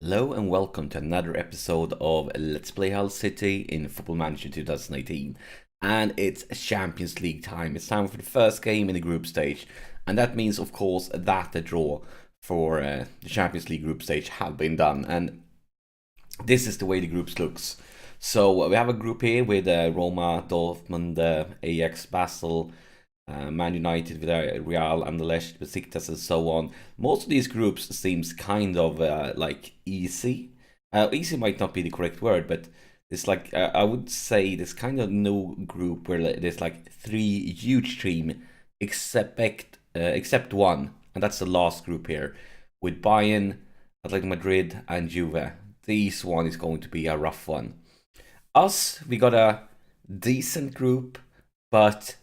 Hello and welcome to another episode of Let's Play Hull City in Football Manager 2018. And it's Champions League time. It's time for the first game in the group stage. And that means, of course, that the draw for the Champions League group stage have been done. And this is the way the groups looks. So we have a group here with Roma, Dortmund, Ajax, Basel, Man United, Real, Anderlecht, Besiktas, and so on. Most of these groups seems kind of like easy. Easy might not be the correct word, but it's like I would say there's kind of no group where there's like three huge teams except one, and that's the last group here with Bayern, Atletico Madrid, and Juve. This one is going to be a rough one. Us, we got a decent group, but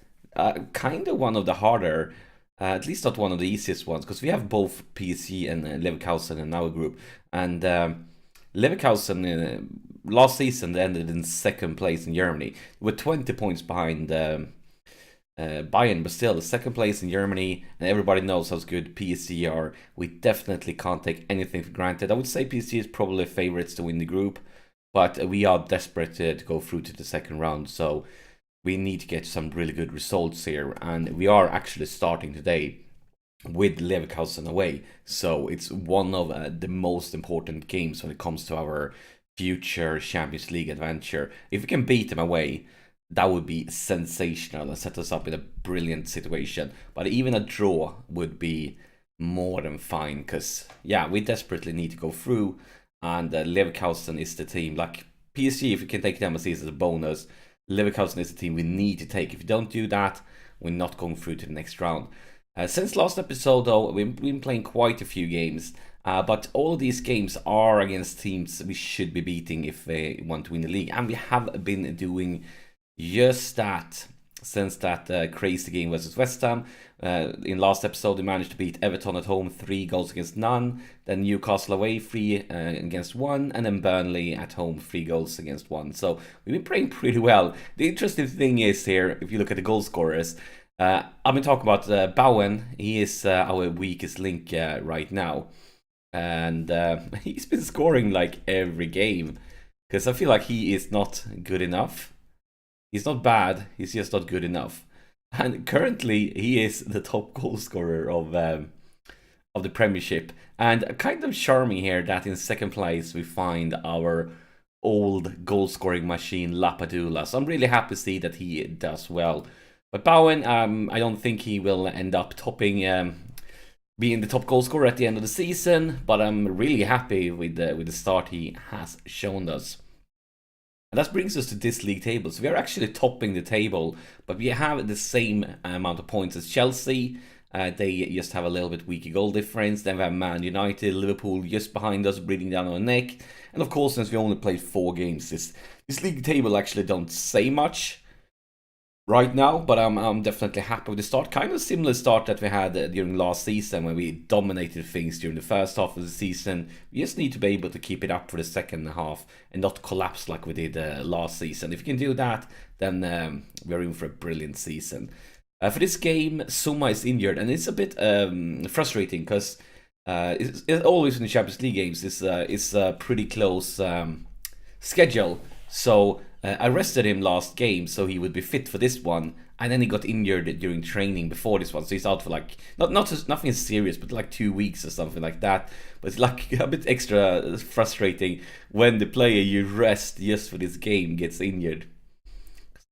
kind of one of the harder, at least not one of the easiest ones, because we have both PSG and Leverkusen in our group. And Leverkusen last season they ended in second place in Germany, with 20 points behind Bayern, but still the second place in Germany, and everybody knows how good PSG are. We definitely can't take anything for granted. I would say PSG is probably favorites to win the group, but we are desperate to go through to the second round, so we need to get some really good results here, and we are actually starting today with Leverkusen away, so it's one of the most important games when it comes to our future Champions League adventure. If we can beat them away, that would be sensational and set us up in a brilliant situation, but even a draw would be more than fine, because yeah, we desperately need to go through, and Leverkusen is the team. Like PSG, if we can take them as a bonus, Leverkusen is the team we need to take. If you don't do that, we're not going through to the next round. Since last episode, though, we've been playing quite a few games, but all of these games are against teams we should be beating if they want to win the league, and we have been doing just that since that crazy game versus West Ham. In last episode, we managed to beat Everton at home 3 goals against none, then Newcastle away 3 against 1, and then Burnley at home 3 goals against 1. So we've been playing pretty well. The interesting thing is here, if you look at the goal scorers, I've been talking about Bowen. He is our weakest link right now, and he's been scoring like every game, because I feel like he is not good enough. He's not bad, he's just not good enough. And currently, he is the top goal scorer of the Premiership. And kind of charming here that in second place we find our old goal scoring machine Lapadula. So I'm really happy to see that he does well. But Bowen, I don't think he will end up topping being the top goal scorer at the end of the season. But I'm really happy with the start he has shown us. And that brings us to this league table. So we are actually topping the table, but we have the same amount of points as Chelsea. They just have a little bit weaker goal difference. Then we have Man United, Liverpool just behind us, breathing down our neck. And of course, since we only played 4 games, this league table actually don't say much right now, but I'm definitely happy with the start. Kind of similar start that we had during last season, when we dominated things during the first half of the season. We just need to be able to keep it up for the second half and not collapse like we did last season. If we can do that, then we're in for a brilliant season. For this game, Suma is injured, and it's a bit frustrating, because it's always in the Champions League games, it's a pretty close schedule. So I rested him last game so he would be fit for this one, and then he got injured during training before this one, so he's out for like nothing serious, but like 2 weeks or something like that. But it's like a bit extra frustrating when the player you rest just for this game gets injured.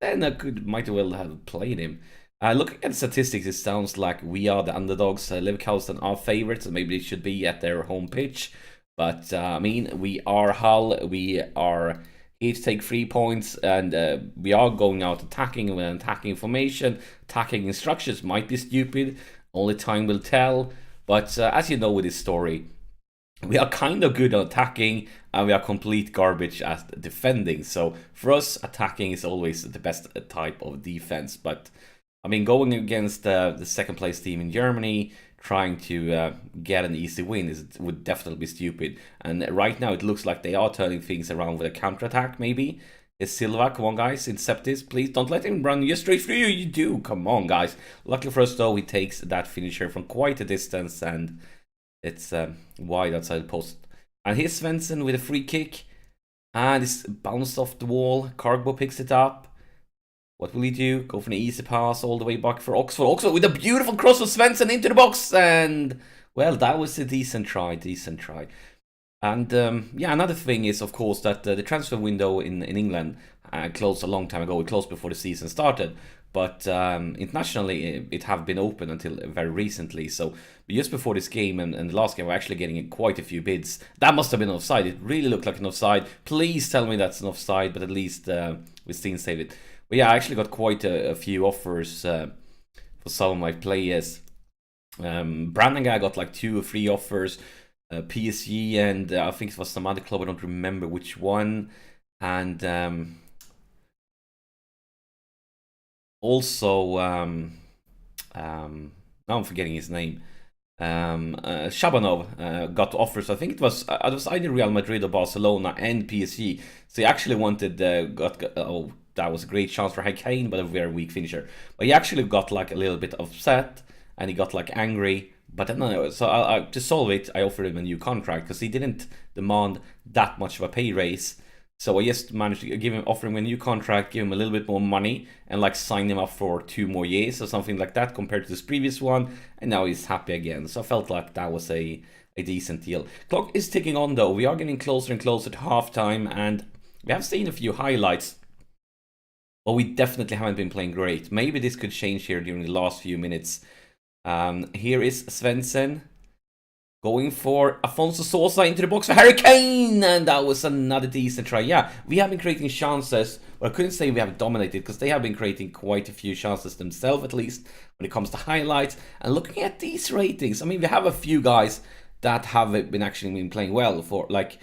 Then I might as well have played him. Looking at the statistics, it sounds like we are the underdogs. Leverkusen are favorites, and maybe they should be at their home pitch. But I mean, we are Hull. We are here to take 3 points, and we are going out attacking with an attacking formation. Attacking instructions might be stupid. Only time will tell. But as you know with this story, we are kind of good at attacking, and we are complete garbage at defending. So for us, attacking is always the best type of defense. But I mean, going against the second place team in Germany, trying to get an easy win would definitely be stupid. And right now it looks like they are turning things around with a counter-attack, maybe. Is Silva, come on guys, intercept this, please. Don't let him run you straight through you, you do, come on guys. Luckily for us though, he takes that finisher from quite a distance, and it's wide outside the post. And here's Svensson with a free kick. And it's bounced off the wall. Cargbo picks it up. What will he do? Go for an easy pass all the way back for Oxford. Oxford with a beautiful cross of Svensson into the box. And, well, that was a decent try. And, yeah, another thing is, of course, that the transfer window in England closed a long time ago. It closed before the season started. But internationally, it have been open until very recently. So just before this game and the last game, we're actually getting quite a few bids. That must have been offside. It really looked like an offside. Please tell me that's an offside, but at least we still save it. But yeah, I actually got quite a few offers for some of my players. Brandenburg got like 2 or 3 offers. PSG and I think it was some other club. I don't remember which one. And also, now I'm forgetting his name. Shabanov got offers. I think it was either Real Madrid or Barcelona and PSG. So he actually wanted oh, that was a great chance for Harry Kane, but a very weak finisher. But he actually got like a little bit upset and he got like angry. But no, so to solve it, I offered him a new contract because he didn't demand that much of a pay raise. So I just managed to offer him a new contract, give him a little bit more money, and like sign him up for 2 more years or something like that compared to this previous one. And now he's happy again. So I felt like that was a decent deal. Clock is ticking on though. We are getting closer and closer to halftime, and we have seen a few highlights. But we definitely haven't been playing great. Maybe this could change here during the last few minutes. Here is Svensson going for Afonso Sosa into the box for Harry Kane, and that was another decent try. Yeah, we have been creating chances, but I couldn't say we have dominated because they have been creating quite a few chances themselves, at least when it comes to highlights. And looking at these ratings, I mean, we have a few guys that have been playing well, for like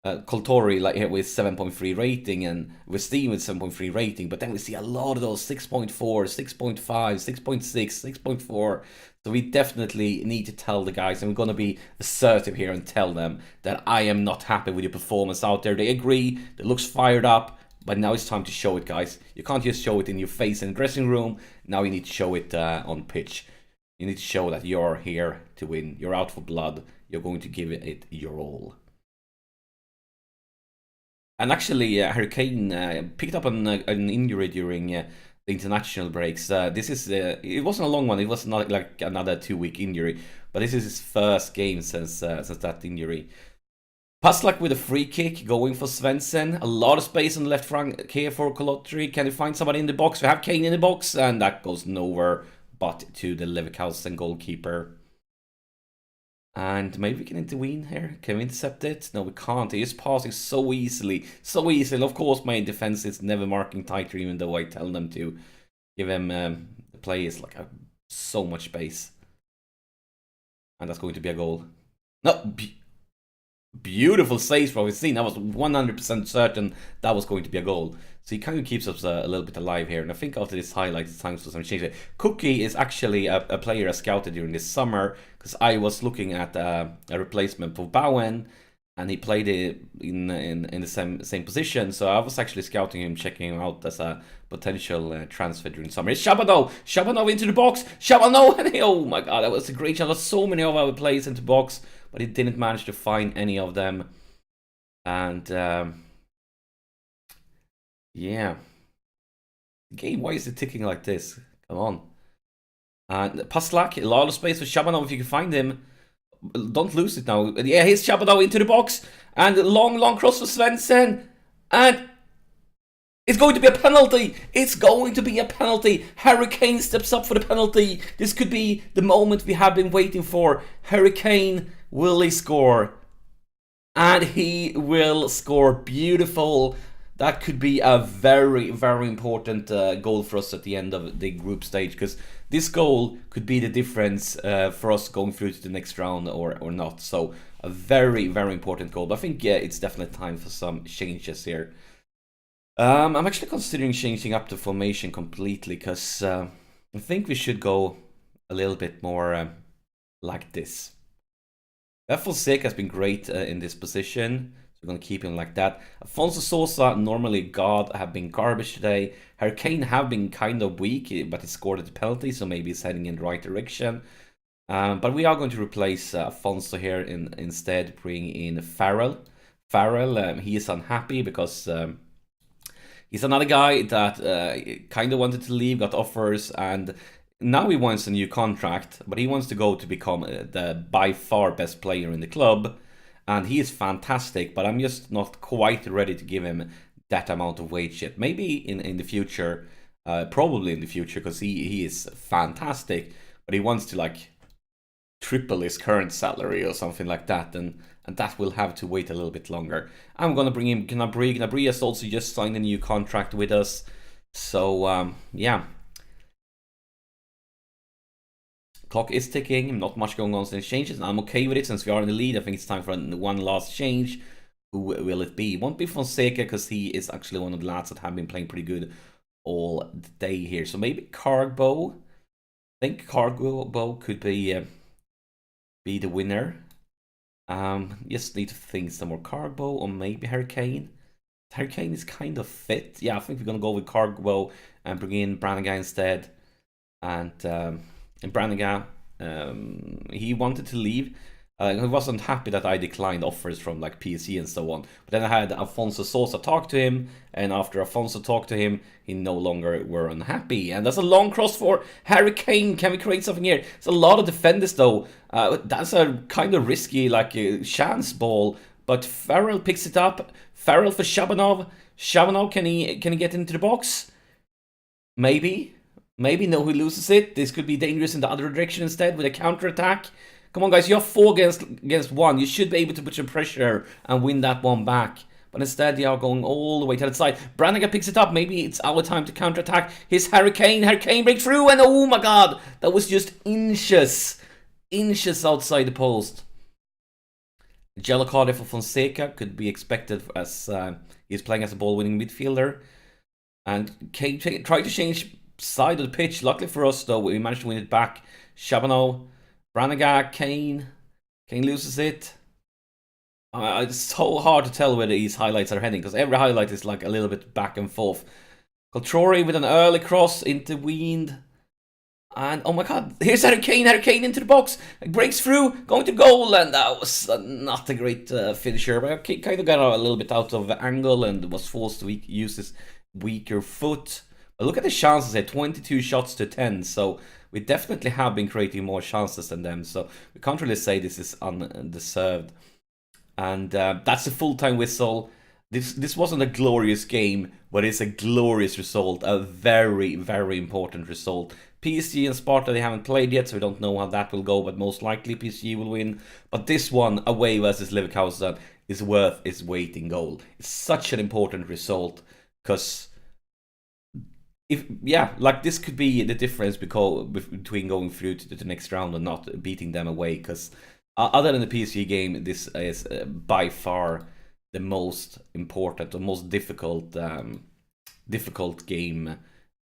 Coltori like here with 7.3 rating and with Steam with 7.3 rating, but then we see a lot of those 6.4, 6.5, 6.6, 6.4. So we definitely need to tell the guys, and we're going to be assertive here and tell them that I am not happy with your performance out there. They agree, it looks fired up, but now it's time to show it, guys. You can't just show it in your face in the dressing room. Now you need to show it on pitch. You need to show that you're here to win. You're out for blood. You're going to give it your all. And actually, Harry Kane picked up an injury during the international breaks. This is it wasn't a long one. It was not like another 2-week injury, but this is his first game since that injury. Paslak with a free kick, going for Svensson. A lot of space on the left flank here for Kolotri. Can he find somebody in the box? We have Kane in the box, and that goes nowhere but to the Leverkusen goalkeeper. And maybe we can intervene here. Can we intercept it? No, we can't. He is passing so easily. So easily. And of course, my defense is never marking tighter, even though I tell them to. Give him the play is like so much space. And that's going to be a goal. No, beautiful saves from his scene. I was 100% certain that was going to be a goal. So he kind of keeps us a little bit alive here. And I think after this highlight, it's time for some change. Cookie is actually a player I scouted during this summer, because I was looking at a replacement for Bowen, and he played it in the same position. So I was actually scouting him, checking him out as a potential transfer during summer. It's Shabanov into the box. Shabanov, oh my god, that was a great shot. So many of our players into the box, but he didn't manage to find any of them. And yeah. Game, why is it ticking like this? Come on. And Paslak, a lot of space for Shabanov if you can find him. Don't lose it now. Yeah, here's Shabanov into the box. And long cross for Svensson. And it's going to be a penalty. It's going to be a penalty. Harry Kane steps up for the penalty. This could be the moment we have been waiting for. Harry Kane, will he score? And he will score. Beautiful. That could be a very, very important goal for us at the end of the group stage, because this goal could be the difference for us going through to the next round or not. So a very, very important goal. But I think, yeah, it's definitely time for some changes here. I'm actually considering changing up the formation completely, because I think we should go a little bit more like this. F18 has been great in this position. We're going to keep him like that. Afonso Sosa, normally God, have been garbage today. Harry Kane have been kind of weak, but he scored at the penalty, so maybe he's heading in the right direction. But we are going to replace Afonso here instead, bring in Farrell. Farrell, he is unhappy because he's another guy that kind of wanted to leave, got offers, and now he wants a new contract, but he wants to go to become the by far best player in the club. And he is fantastic, but I'm just not quite ready to give him that amount of wage yet. Maybe in the future, probably in the future, because he is fantastic, but he wants to like triple his current salary or something like that, and that will have to wait a little bit longer. I'm gonna bring in Gnabry. Gnabry has also just signed a new contract with us, so yeah. Clock is ticking, not much going on since changes, and I'm okay with it since we are in the lead. I think it's time for one last change. Who will it be? It won't be Fonseca because he is actually one of the lads that have been playing pretty good all day here. So maybe Cargbo. I think Cargbo could be the winner. Just need to think some more. Cargbo or maybe Hurricane. Hurricane is kind of fit. Yeah, I think we're gonna go with Cargbo and bring in Brannigan instead. And Brannigan, he wanted to leave. He wasn't happy that I declined offers from like PSG and so on. But then I had Afonso Sosa talk to him, and after Afonso talked to him, he no longer were unhappy. And that's a long cross for Harry Kane. Can we create something here? It's a lot of defenders though. That's a kind of risky like chance ball. But Farrell picks it up. Farrell for Shabanov. Shabanov, can he get into the box? Maybe. Maybe. No, he loses it. This could be dangerous in the other direction instead with a counter attack. Come on, guys, you have 4 against 1. You should be able to put some pressure and win that one back. But instead, they are going all the way to the side. Brannigan picks it up. Maybe it's our time to counterattack. Here's Harry Kane. Harry Kane breaks through, and oh my god, that was just inches outside the post. Yellow card for Fonseca could be expected as he's playing as a ball-winning midfielder. And Kane tried to change side of the pitch. Luckily for us, though, we managed to win it back. Shabanov. Brannigan, Kane loses it. It's so hard to tell where these highlights are heading because every highlight is like a little bit back and forth. Coltrori with an early cross into Wind. And oh my god, here's Harry Kane into the box. Breaks through, going to goal, and that was not a great finisher. But kind of got a little bit out of angle and was forced to use his weaker foot. But look at the chances here, 22 shots to 10, so we definitely have been creating more chances than them, so we can't really say this is undeserved. And that's the full-time whistle. This wasn't a glorious game, but it's a glorious result, a very, very important result. PSG and Sparta, they haven't played yet, so we don't know how that will go, but most likely PSG will win. But this one, away versus Leverkusen, is worth its weight in gold. It's such an important result, because this could be the difference between going through to the next round and not beating them away. Because other than the PSG game, this is by far the most important, the most difficult game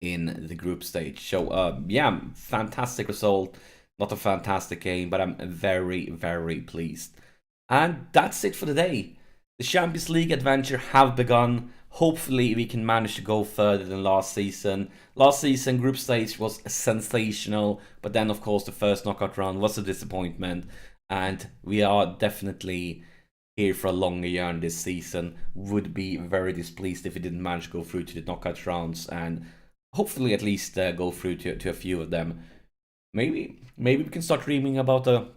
in the group stage. So yeah, fantastic result. Not a fantastic game, but I'm very, very pleased. And that's it for the day. The Champions League adventure have begun. Hopefully we can manage to go further than last season. Last season, group stage was sensational, but then of course the first knockout round was a disappointment, and we are definitely here for a longer yarn this season. Would be very displeased if we didn't manage to go through to the knockout rounds, and hopefully at least go through to a few of them. Maybe we can start dreaming about a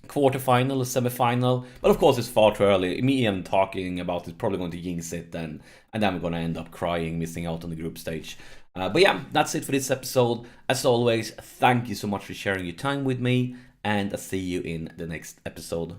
quarterfinal, a semi-final, but of course it's far too early. Me and talking about it probably going to jinx it then, and then we're going to end up crying, missing out on the group stage. But yeah, that's it for this episode. As always, thank you so much for sharing your time with me, and I'll see you in the next episode.